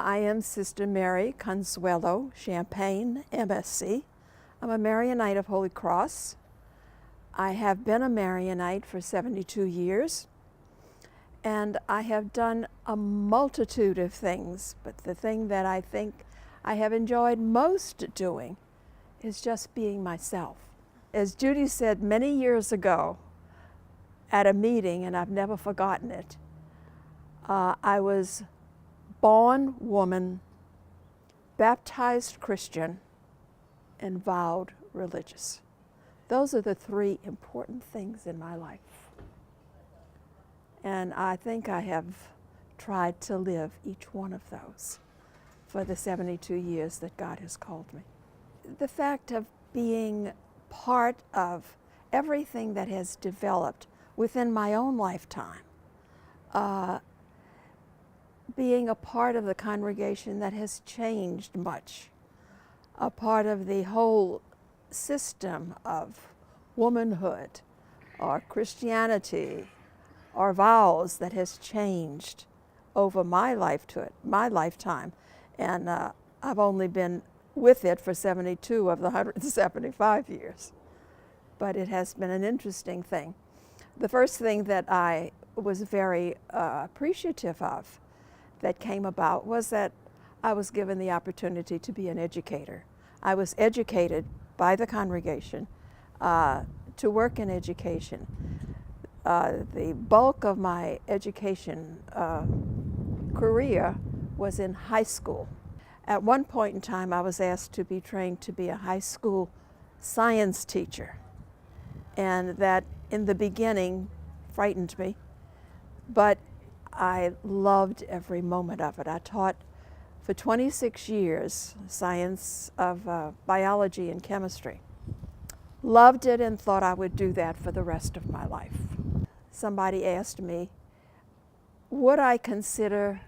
I am Sister Mary Consuelo, Champaign, MSC. I'm a Marianite of Holy Cross. I have been a Marianite for 72 years, and I have done a multitude of things, but the thing that I think I have enjoyed most doing is just being myself. As Judy said many years ago at a meeting, and I've never forgotten it, I was born woman, baptized Christian, and vowed religious. Those are the three important things in my life. And I think I have tried to live each one of those for the 72 years that God has called me. The fact of being part of everything that has developed within my own lifetime, being a part of the congregation that has changed much, a part of the whole system of womanhood or Christianity or vows that has changed over my lifetime. And I've only been with it for 72 of the 175 years. But it has been an interesting thing. The first thing that I was very appreciative of that came about was that I was given the opportunity to be an educator. I was educated by the congregation to work in education. The bulk of my education career was in high school. At one point in time, I was asked to be trained to be a high school science teacher, and that in the beginning frightened me, but I loved every moment of it. I taught for 26 years science of biology and chemistry. Loved it and thought I would do that for the rest of my life. Somebody asked me, would I consider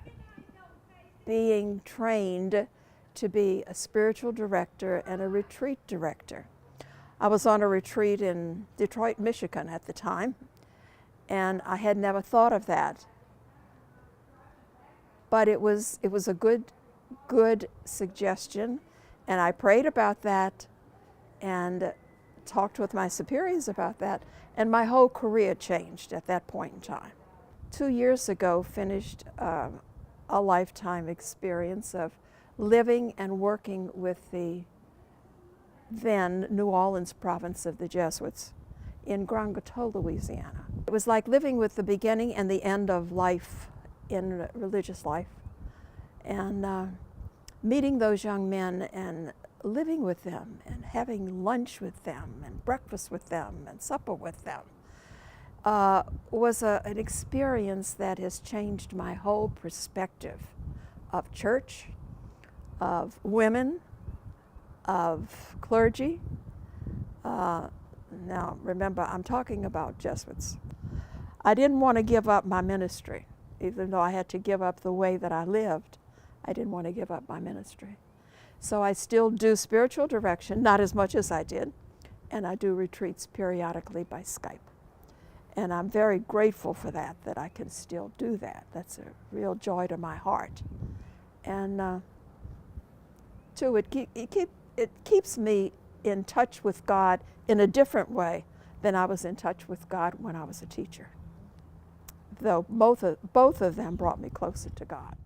being trained to be a spiritual director and a retreat director? I was on a retreat in Detroit, Michigan at the time, and I had never thought of that. But it was a good suggestion, and I prayed about that and talked with my superiors about that, and my whole career changed at that point in time. 2 years ago, finished a lifetime experience of living and working with the then New Orleans province of the Jesuits in Grand Coteau, Louisiana. It was like living with the beginning and the end of life in religious life, and meeting those young men and living with them and having lunch with them and breakfast with them and supper with them was an experience that has changed my whole perspective of church, of women, of clergy. Now remember, I'm talking about Jesuits. I didn't want to give up my ministry. Even though I had to give up the way that I lived, I didn't want to give up my ministry. So I still do spiritual direction, not as much as I did, and I do retreats periodically by Skype. And I'm very grateful for that I can still do that. That's a real joy to my heart. And too, it keeps me in touch with God in a different way than I was in touch with God when I was a teacher, though both of them brought me closer to God.